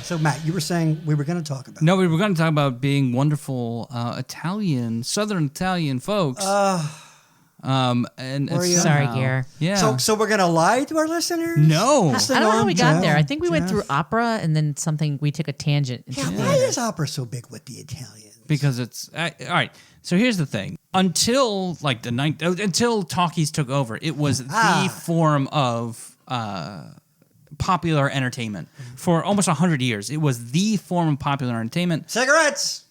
So Matt, you were saying we were going to talk about. No, we were going to talk about being wonderful Southern Italian folks. And it's Sorry, somehow- Gear. Yeah. So we're going to lie to our listeners? No. I don't know how we got there. I think we went Jeff. through opera and then we took a tangent. Yeah, why is opera so big with the Italians? Because it's all right. So here's the thing: until like until talkies took over, it was the form of popular entertainment for almost 100 years. It was the form of popular entertainment. Cigarettes,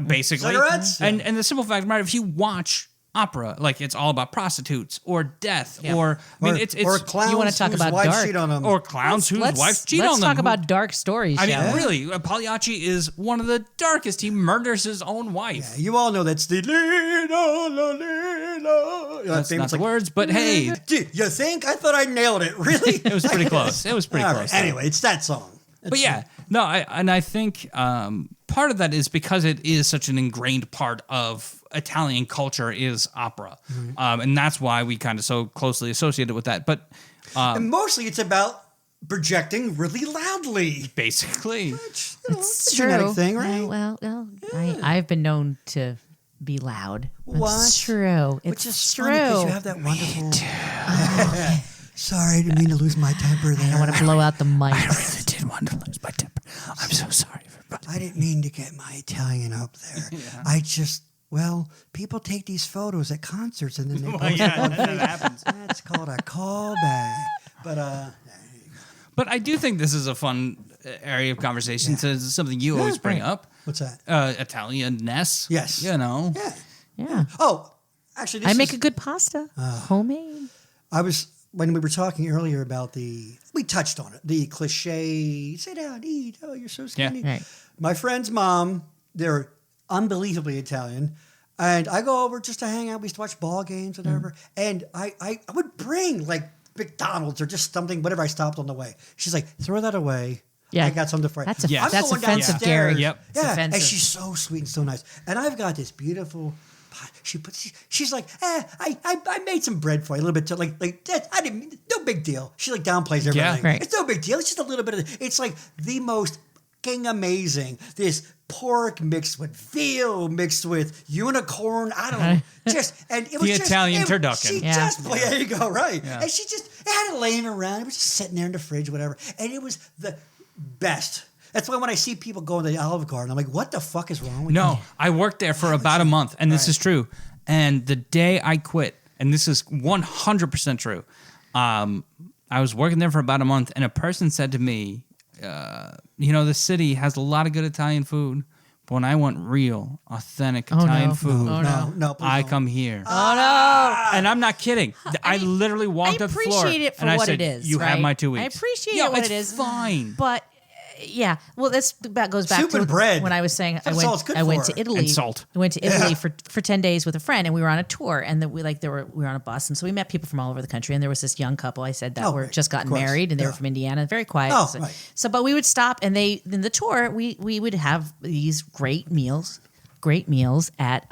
Basically. Cigarettes, and the simple fact of the matter, if you watch opera, like it's all about prostitutes or death or it's or clowns you want to talk whose about wives dark cheat on them. or clowns whose wives cheat on them. Let's talk about dark stories. I mean, shall we? really, Pagliacci is one of the darkest. He murders his own wife. Yeah, you all know that's the Lino. That's not the words, but hey. Gee, you think? I thought I nailed it. Really? It was pretty close. It was pretty All close. right. Anyway, it's that song. But yeah, no, I think part of that is because it is such an ingrained part of Italian culture is opera, and that's why we kind of so closely associate it with that. But and mostly it's about projecting really loudly. Basically, It's a genetic true. thing, right? Well, I've been known to be loud. What? It's true. Which It's is true. funny because you have that wonderful. Sorry, I didn't mean to lose my temper there. I want to blow out the mic. I really did want to lose my temper. I'm so sorry, everybody. I didn't mean to get my Italian up there. I just, people take these photos at concerts and then they post it on that Facebook. happens. That's called a callback. But I do think this is a fun area of conversation. So it's something you always bring up. What's that? Italian-ness. Yes. You know. Yeah. Yeah. Oh, actually, I make a good pasta. Homemade. When we were talking earlier about we touched on it, the cliche, sit down, eat, oh, you're so skinny. Yeah. Right. My friend's mom, they're unbelievably Italian, and I go over just to hang out. We used to watch ball games, whatever, and I would bring like McDonald's or just something, whatever I stopped on the way. She's like, throw that away. Yeah. I got something for you. That's I'm that's going offensive, downstairs. Gary. Yep. It's Yeah, offensive. and she's so sweet and so nice. And I've got this beautiful pot. She's like, I made some bread for you, a little bit. I didn't, no big deal. She like downplays everything. Yeah, right. It's no big deal. It's just a little bit of, it's like the most fucking amazing. This pork mixed with veal, mixed with unicorn. I don't know. And it was The just, Italian it, turducken. She Yeah. just, there you go, right. Yeah. And she just had it laying around. It was just sitting there in the fridge, whatever. And it was the best. That's why when I see people go to the Olive Garden, I'm like, what the fuck is wrong with you? No, I worked there for about a month, and this is true. And the day I quit, and this is 100% true, I was working there for about a month, and a person said to me, the city has a lot of good Italian food, but when I want real, authentic Italian food, No, please I don't. come here. Oh no! And I'm not kidding. I literally walked I up the floor, appreciate it for and I what said, it is. "You have right? my 2 weeks." I appreciate Yo, it what it's it is. fine. But yeah, well, that goes back Soup to and bread. when I was saying That's all it's good I went for. to Italy. And salt. I went to Italy for 10 days with a friend, and we were on a tour, and we were on a bus, and so we met people from all over the country, and there was this young couple I said that were right. just gotten Of course. married, and they were Yeah. from Indiana, very quiet. Oh, so, right. so, but we would stop, and in the tour we would have these great meals at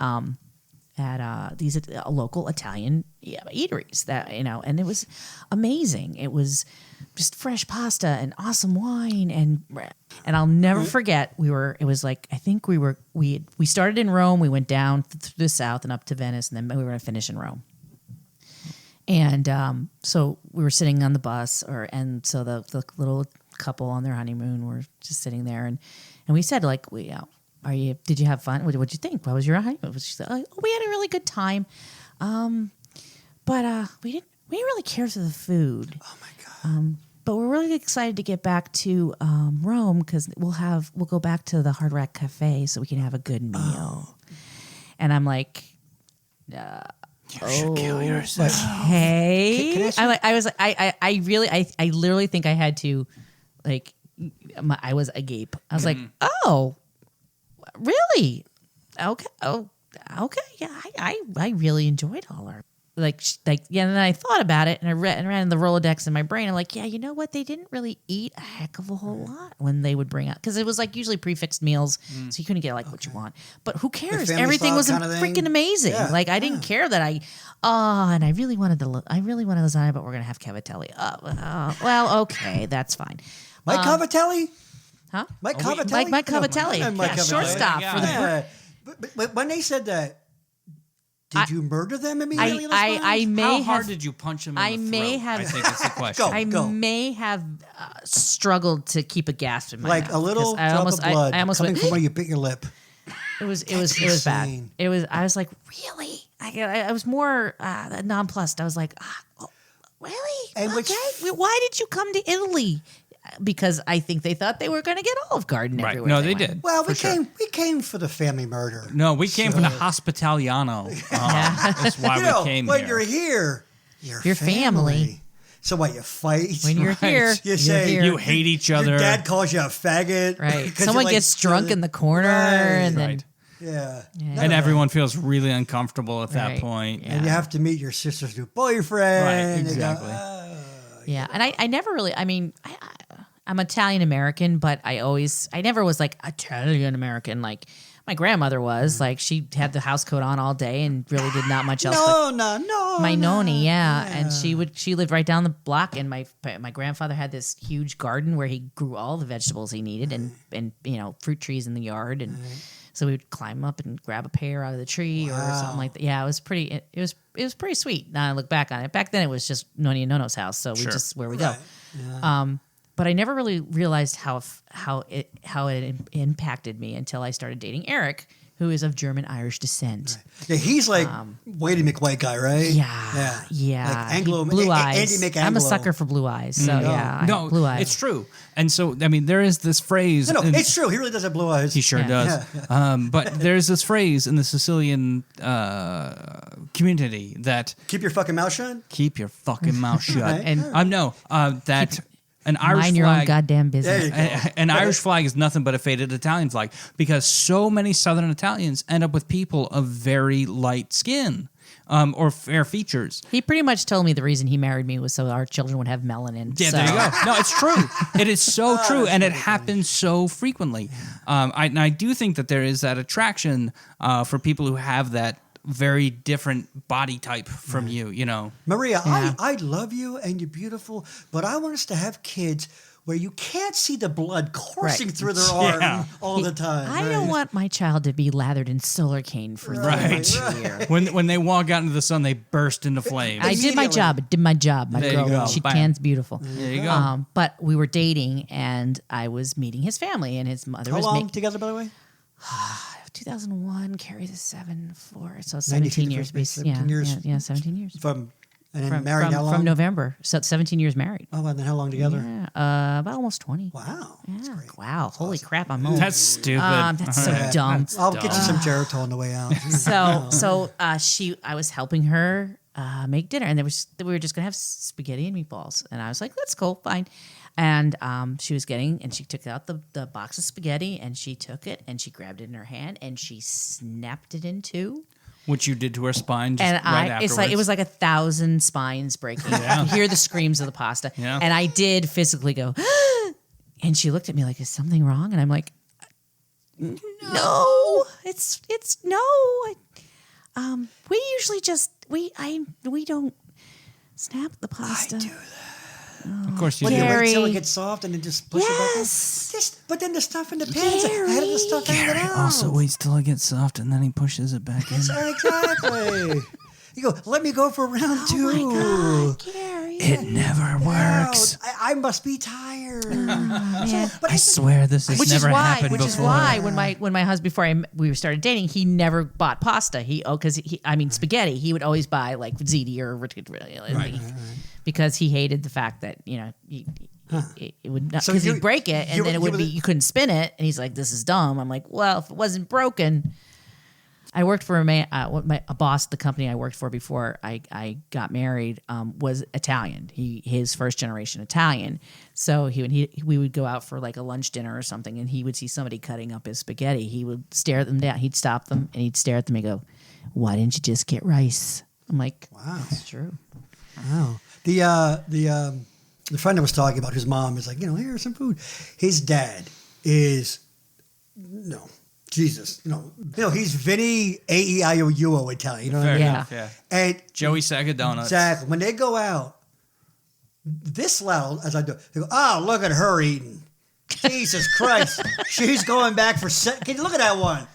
these local Italian eateries that and it was amazing. It was just fresh pasta and awesome wine and I'll never forget. It was like I think we started in Rome. We went down through the south and up to Venice, and then we were going to finish in Rome. And so we were sitting on the bus, and so the little couple on their honeymoon were just sitting there, and we said like did you have fun? What'd you think? What was your honeymoon? She said, oh, we had a really good time. But we didn't really care for the food. Oh my God. But we're really excited to get back to Rome because we'll go back to the Hard Rock Cafe so we can have a good meal. Oh. And I'm like, You should kill yourself. hey, Can I ask you- I literally think I had to, like, I was agape. I was like, oh, really? Okay. Oh, okay. Yeah, I really enjoyed all our and then I thought about it and I ran the Rolodex in my brain. I'm like, yeah, you know what? They didn't really eat a heck of a whole lot when they would bring out, because it was like usually prefixed meals, so you couldn't get like what you want. But who cares? family Everything style was kinda thing. freaking amazing. Yeah, Like I didn't care that and I really wanted lasagna, but we're gonna have cavatelli. Well, okay, that's fine. Mike Cavatelli? Huh? Mike Oh, wait. Cavatelli? Mike Cavatelli. I know Mike Yeah, Cavatelli. shortstop for the Yeah. But when they said that, did you murder them immediately? I may How have. hard did you punch him in I the may throat? have- I think is the question. I may have struggled to keep a gasp in my like mouth. a little 'cause I drop almost, of blood I almost coming went, from where you bit your lip. It was That's bad. insane. It was. I was like, really? I was more nonplussed. I was like, really? And which- Okay. Why did you come to Italy? Because I think they thought they were going to get Olive Garden Right. everywhere. No, they went. did. Well, for sure. we came for the family murder. No, we came for the Hospitaliano. That's why You know, we came when here. you're here, you're Your family. family. So what? You fight. When you're here, You you're say here. You hate each other. Your dad calls you a faggot. Right. because Someone you're like- gets drunk in the corner, Right. and then Right. Yeah. And everyone feels really uncomfortable at that Right. point. And you have to meet your sister's new boyfriend. Right, and you go, exactly. yeah. And I never really. I mean, I'm Italian American, but I never was like Italian American. Like my grandmother was. Like she had the house coat on all day and really did not much else. but No. my noni, yeah. And she lived right down the block, and my grandfather had this huge garden where he grew all the vegetables he needed, and fruit trees in the yard, and so we would climb up and grab a pear out of the tree or something like that. Yeah, it was pretty. It was pretty sweet. Now I look back on it. Back then it was just Noni and Nono's house, so we just where we go. But I never really realized how it impacted me until I started dating Eric, who is of German-Irish descent. Yeah, he's like Whitey McWhite guy, right? Yeah. Like Anglo, Blue eyes. Andy McAnglo. I'm a sucker for blue eyes. So yeah, No, blue eyes. it's true. And so, I mean, there is this phrase. No, and it's true. He really does have blue eyes. he sure Yeah. does. But there's this phrase in the Sicilian community that Keep your fucking mouth shut. keep your fucking mouth shut. Right. And That an Irish mind your own flag. goddamn There business. you go. An Irish flag is nothing but a faded Italian flag because so many Southern Italians end up with people of very light skin or fair features. He pretty much told me the reason he married me was so our children would have melanin. Yeah, so. there you go. No, it's true. It is so true, and it happens so frequently. I do think that there is that attraction for people who have that very different body type from you. You know, Maria, Yeah. I love you and you're beautiful, but I want us to have kids where you can't see the blood coursing Right. through their arm Yeah. all the time. I don't want my child to be lathered in solar cane for 3 Right. months a year. when they walk out into the sun, they burst into flames. I did my Immediately. job. I did my job. My There you girl, go. she Bam. can's beautiful. There you go. But we were dating, and I was meeting his family, and his mother How was long together, by the way? 2001. Carry the 7-4, so 93 17 the years. first place, 17 yeah, years. Yeah, 17 years. And then married how long? From November, so 17 years married. Oh, and then how long together? Yeah, about almost 20. Wow. That's Yeah. great. Wow. Holy crap! I'm old. That's stupid. That's so dumb. I'll get you some Geritol on the way out. I was helping her make dinner, and we were just gonna have spaghetti and meatballs, and I was like, "That's cool, fine." And she took out the box of spaghetti, and she took it, and she grabbed it in her hand, and she snapped it in two. Which you did to her spine just And right afterwards. it was like 1,000 spines breaking. You could hear the screams of the pasta, Yeah. and I did physically go. And she looked at me like, "Is something wrong?" And I'm like, "No, it's no. We usually just we don't snap the pasta." I do Of course you When did. you wait till Gary. it gets soft and then just push it back in. Yes. But then the stuff in the pan's ahead of the stuff hanging out. Also waits till it gets soft and then he pushes it back in. Exactly. You go, let me go for round two. Oh my God, Gary. It never works. I must be tired. Man. But I swear this has never happened Which is before. why when my husband before we started dating, he never bought pasta. Spaghetti. He would always buy like ziti or because he hated the fact that it would not So because you- he'd break it and you- then it you would were be the- you couldn't spin it, and he's like, "This is dumb." I'm like, "Well, if it wasn't broken." I worked for a boss at the company I worked for before I got married was Italian. His first generation Italian. So we would go out for like a lunch dinner or something, and he would see somebody cutting up his spaghetti. He would stare them down. He'd stop them and he'd stare at them and go, "Why didn't you just get rice?" I'm like, Wow. That's true. Wow. The friend I was talking about, whose mom is like, here's some food. His dad is, Jesus, he's Vinny A-E-I-O-U-O Italian. You know what I Fair mean? Yeah. enough, yeah. And Joey Sack of Donuts. exactly, when they go out, this loud as I do, they go, "Oh, look at her eating." Jesus Christ. She's going back for... Can you look at that one?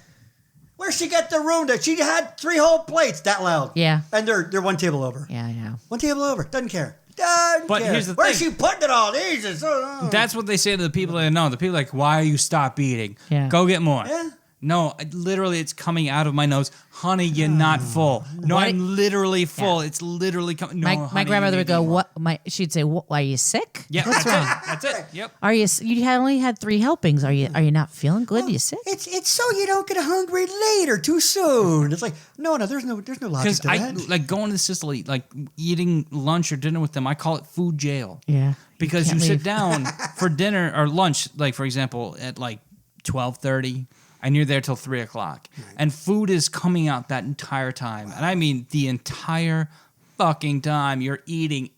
Where'd she get the room that she had 3 whole plates that loud? Yeah. And they're one table over. Yeah, I know. One table over. Doesn't care. Doesn't But care. here's the Where's thing. she putting it all? Jesus. Oh. That's what they say to the people that know. The people are like, why you stop eating? Yeah. Go get more. Yeah. No, literally, it's coming out of my nose. Honey, you're not full. No, What I'm literally full. It's literally coming. No, My honey, grandmother you would need go, more. "What?" She'd say, "What? Are you sick? Yeah, What's that's wrong? it. That's it. Yep. Are you? You had only had 3 helpings. Are you not feeling good? You sick?" It's so you don't get hungry later too soon. It's like no, there's no logic Because to I that. like going to Sicily, like eating lunch or dinner with them. I call it food jail. Yeah. Because you can't sit leave. down for dinner or lunch, like for example, at like 12:30, and you're there till 3:00, and food is coming out that entire time, and I mean the entire fucking time. You're eating,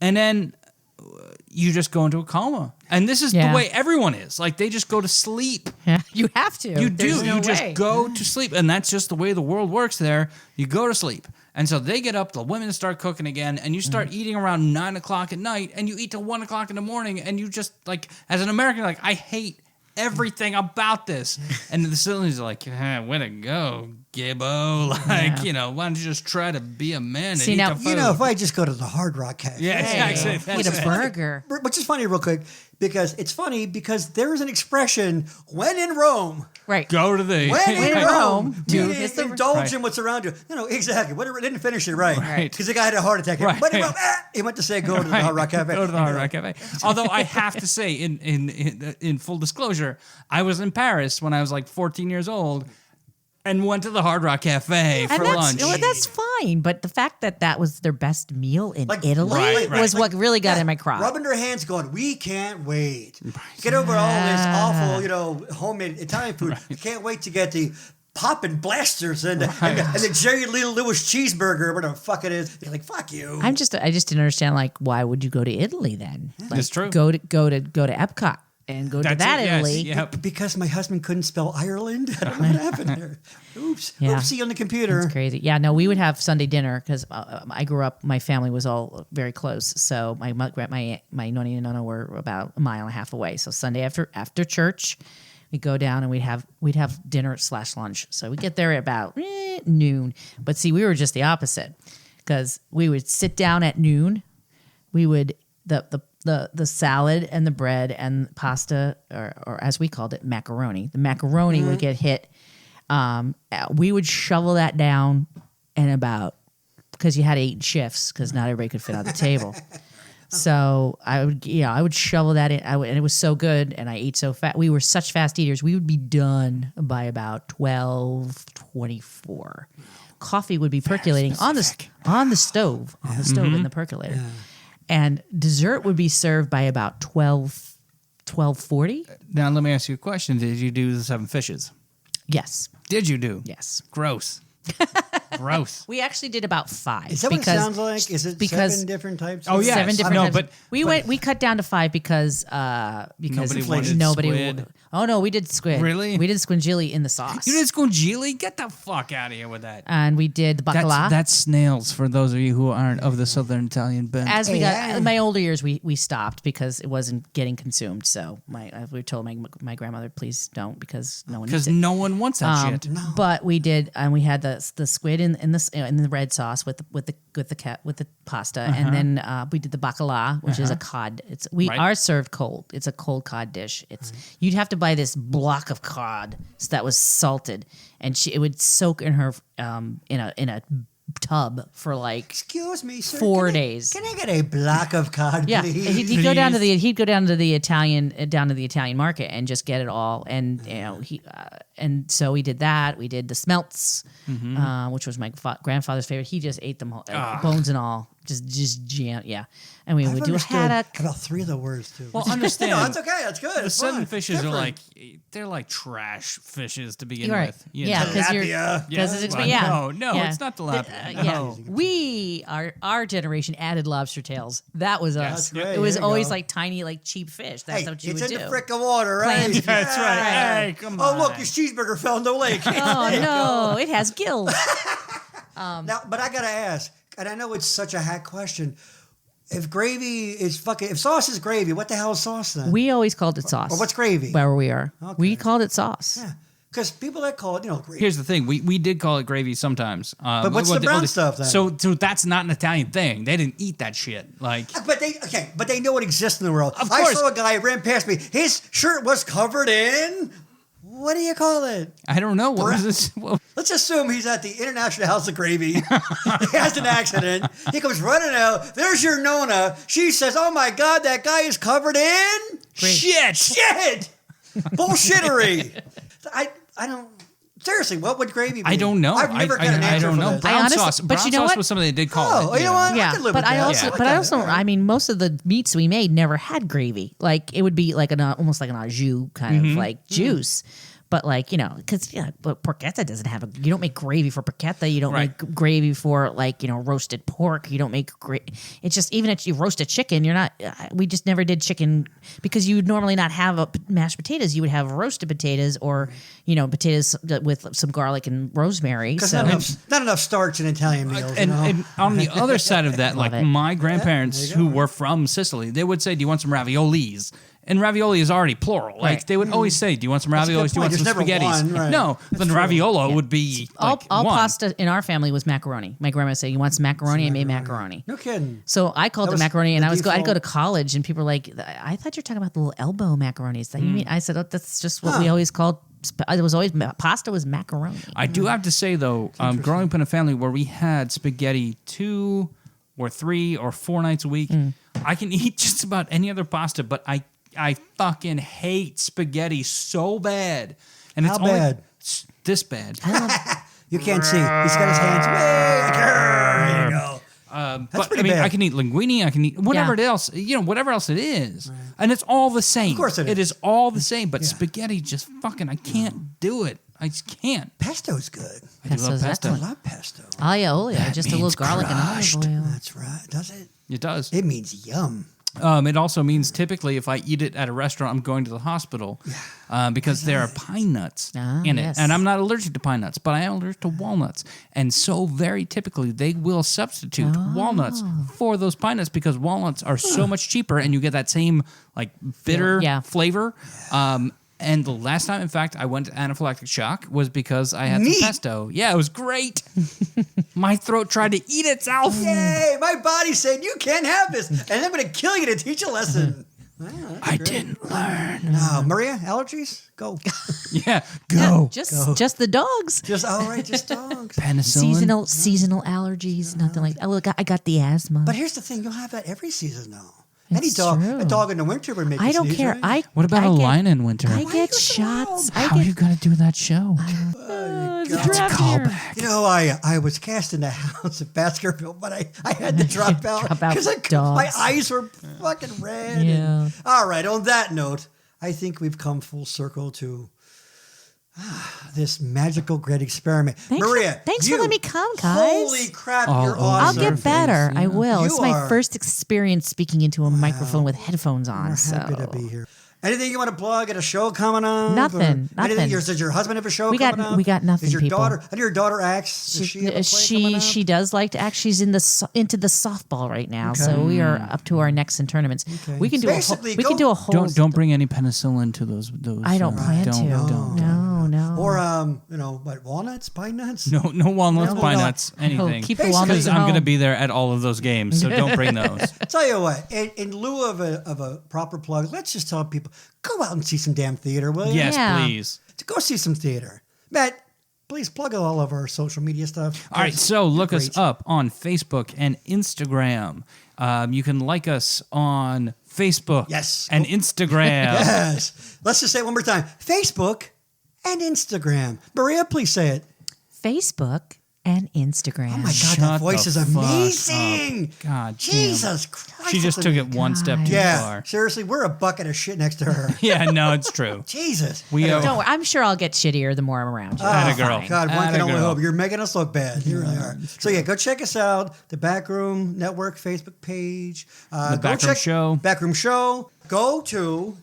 and then you just go into a coma. And this is Yeah. the way everyone is. Like they just go to sleep. Yeah. You have to. You There's do. no You just way. go to sleep, and that's just the way the world works. There, you go to sleep, and so they get up. The women start cooking again, and you start eating around 9:00 at night, and you eat till 1:00 in the morning, and you just like, as an American, like I hate everything about this. And the Sicilians are like, way to go, Gibbo. Like, why don't you just try to be a man See, and eat now- the food? If I just go to the Hard Rock Cafe. Yeah, exactly. Get That's a it. burger. Which is funny, real quick, because it's funny because there is an expression, when in Rome. Right. Go to the When in in Rome, Rome, do it's the- indulge Right. in what's around you. Exactly. Whatever, didn't finish it right. Right. Because the guy had a heart attack. Right. But he went to say go to the Right. Hard Rock Cafe. Go to the Hard Rock Cafe. Although I have to say, in full disclosure, I was in Paris when I was like 14 years old, and went to the Hard Rock Cafe And for that's, lunch. well, that's fine, but the fact that that was their best meal in Like, Italy right, was right. what really got in my cry. Rubbing their hands going, we can't wait. Get over all this awful, homemade Italian food. We can't wait to get the poppin' blasters and the Jerry Lee Lewis cheeseburger, whatever the fuck it is. You're like, fuck you. I just didn't understand, like, why would you go to Italy then? Like, It's true. Go to Epcot and go to That's that it, yes, Italy. yep. Because my husband couldn't spell Ireland. I don't know what happened there. Oops. Yeah. Oopsie on the computer. It's crazy. Yeah, no, we would have Sunday dinner because I grew up. My family was all very close, so my noni and nonna were about a mile and a half away. So Sunday after church, we go down and we'd have dinner / lunch. So we get there at about noon. But see, we were just the opposite because we would sit down at noon. We would the salad and the bread and pasta, or as we called it, macaroni. The macaroni would get hit. We would shovel that down in because you had 8 shifts because not everybody could fit on the table. So I would shovel that in, and it was so good, and I ate so fast. We were such fast eaters. We would be done by about 12:24. Coffee would be percolating on the stove in the percolator, and dessert would be served by about 12:40. Now, let me ask you a question. Did you do the 7 fishes? Yes, Did you do? yes. Gross. Gross. We actually did about 5. Is that what it sounds like? Is it because 7 different types? Oh, yeah. 7 Yes. different No, types. but- we cut down to 5 because Nobody wanted squid. Oh no, we did squid. Really? We did squingili in the sauce. You did squingili? Get the fuck out of here with that. And we did the bacala. That's snails for those of you who aren't of the Southern Italian bent. As we Yeah. got in my older years, we stopped because it wasn't getting consumed. So we told my grandmother, please don't, because no one Because needs it. no one wants that shit. But we did, and we had the squid in the red sauce with the pasta, and then we did the bacala, which is a cod. Right. Are served cold. It's a cold cod dish. You'd have to buy this block of cod that was salted, and it would soak in her in a tub for like Excuse me, sir. 4 can I- days. Can I get a block of cod, Yeah, please? he'd go down to the Italian market and just get it all, and and so we did that. We did the smelts, which was my grandfather's favorite. He just ate them all, bones and all, just jam. Yeah, and we I've would do a understood haddock. about 3 of the words, too. Well, understand. No, that's okay. That's good. The It's 7 fine. fishes are Different. they're like trash fishes to begin You're right. with. you Yeah, know? because you're Tilapia. because Yeah, it's well, yeah. no, yeah. it's not tilapia. Yeah, No. we our generation added lobster tails. That was us. That's great. It was There you always go. like tiny, like cheap fish. That's Hey, what you it's would in do. the frick of water, right? Clams. Yeah, that's right. Yeah. Hey, come on. Oh, look, this cheeseburger fell in the lake. Oh no, it has gills. Now, but I got to ask, and I know it's such a hack question. if gravy is fucking, if sauce is gravy, what the hell is sauce then? We always called it sauce. Or what's gravy? Where we are. Okay. We called it sauce. Yeah. Because people that call it, gravy. Here's the thing: we did call it gravy sometimes. But what's the brown stuff then? So that's not an Italian thing. They didn't eat that shit. Like, But they know it exists in the world. Of I course. saw a guy ran past me. His shirt was covered in, what do you call it? I don't know what was this. Well, Let's assume he's at the International House of Gravy. He has an accident. He comes running out. There's your Nona. She says, "Oh my God, that guy is covered in shit, bullshittery." I don't. Seriously, what would gravy be? I don't know. I've never got an I answer don't for know. this. Brown honestly- sauce. but Brown you know sauce what? was something they did call it. You know what? I Yeah, could live but with I that. also, Yeah. but I also, I mean, most of the meats we made never had gravy. Like it would be like almost like an au jus kind of like juice. But like because but porchetta doesn't have you don't make gravy for porchetta. You don't Right. make gravy for like roasted pork. You don't make It's just even if you roast a chicken, you're not. We just never did chicken because you would normally not have mashed potatoes. You would have roasted potatoes or potatoes with some garlic and rosemary. Because So not enough starch in Italian meals. And on the other side of that, like it. my grandparents who were from Sicily, they would say, "Do you want some raviolis?" And ravioli is already plural. Like Right. they would always say, "Do you want some That's a good raviolis? Do you want point. some There's never spaghettis?" one, right. No, That's then true. raviolo would be all like one. pasta in our family was macaroni. My grandma would say, "You want some macaroni?" I made macaroni. No kidding. So I called That it was macaroni, and the I'd go to default. college, and people were like, "I thought you're talking about the little elbow macaronis." That you mean? I said, "Oh, that's just what we always called." It was always pasta was macaroni. I do have to say though, growing up in a family where we had spaghetti 2 or 3 or 4 nights a week, I can eat just about any other pasta, but I fucking hate spaghetti so bad. And it's How only bad? this bad. You can't see. He's got his hands way. There you go. But pretty I mean, bad. I can eat linguine. I can eat whatever Yeah. else, whatever else it is, and it's all the same. Of course it It is. is all the same. But spaghetti, just fucking, I can't do it. I just can't. Pesto's good. I do love Pesto's pesto. I excellent. love pesto. Oh yeah, just a little means garlic crushed. and olive oil. That's right. Does it? It does. It means yum. It also means typically if I eat it at a restaurant, I'm going to the hospital because there are pine nuts in it. yes. And I'm not allergic to pine nuts, but I am allergic to walnuts. And so very typically they will substitute walnuts for those pine nuts because walnuts are so much cheaper and you get that same like bitter Yeah. flavor. And the last time, in fact, I went to anaphylactic shock was because I had Neat. some pesto. Yeah, it was great. My throat tried to eat itself. Yay! My body said you can't have this, and I'm going to kill you to teach a lesson. I didn't learn. Maria, allergies? Go. Yeah, go. Just the dogs. Just all right. Just dogs. Penicillin. Seasonal allergies, nothing like. I got the asthma. But here's the thing: you'll have that every season, though. Any It's dog, true. a dog in the winter would make. I you don't sneeze, care. right? What about I a get- lion in winter? I Why get are you so shots. loud? How are you going to do that show? The That's a draft callback. You know, I was cast in the house at Baskerville, but I had to drop out Drop out because dogs. my eyes were fucking red. Yeah. And- all right. On that note, I think we've come full circle to this magical great experiment. Maria, thanks for you- letting me come, guys. Holy crap, All you're over. I'll awesome. get better. I will. You It's my are- first experience speaking into a microphone with headphones on. We're So happy to be here. Anything you want to plug? Got a show coming up? Nothing, Or anything? nothing. Does your husband have a show We got- coming up? we got nothing, Is your people. daughter? I know your daughter acts. Does she have a play coming up? she does like to act. She's into the softball right now. So we are up to our necks in tournaments. Okay. We can do Basically, we can do a whole. Don't bring any penicillin to those. I don't plan to. Don't. No. Or what? Walnuts, pine nuts. No walnuts, No. pine nuts, anything. keep the Basically, walnuts Because at I'm going to home. be there at all of those games, so don't bring those. Tell you what, in lieu of a proper plug, let's just tell people go out and see some damn theater, will you? Yes, Yeah. please. To go see some theater. Matt, please plug all of our social media stuff. All right, so look us Great. up on Facebook and Instagram. You can like us on Facebook Yes. and Instagram. Yes. Let's just say it one more time. Facebook and Instagram. Maria, please say it. Facebook and Instagram. Oh my God, Shut that voice the is fuck amazing. up. God damn. Jesus Christ. She just that's took a- it one step too Yeah, far. seriously, we're a bucket of shit next to her. Yeah, no, it's true. Jesus. We Don't worry. I'm sure I'll get shittier the more I'm around you. Atta girl. Fine. God, one can only Atta girl. hope. You're making us look bad. You really are. So yeah, go check us out. The Backroom Network Facebook page. The Go Backroom check Show. Backroom Show. Go to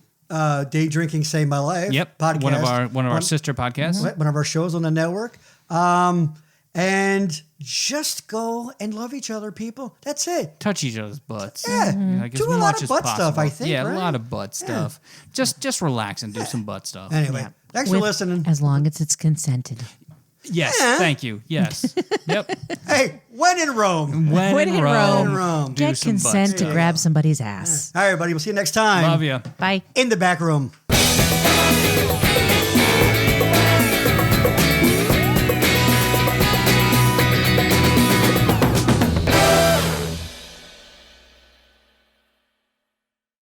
Day Drinking Save My Life. Yep, Podcast. one of our sister podcasts. One of our shows on the network. and just go and love each other, people. That's it. Touch each other's butts. Yeah. Like, Do as a lot much of as butt stuff, possible. I think, Yeah, right? a lot of butt stuff. Just relax and do some butt stuff. Anyway, Yeah. thanks for listening. As long as it's consented. Yes, Yeah. thank you. Yes. Yep. Hey, when in Rome. When in Rome, in Rome. do Get some butt consent to stuff. grab somebody's ass. All right, everybody. We'll see you next time. Love you. Bye. In the back room.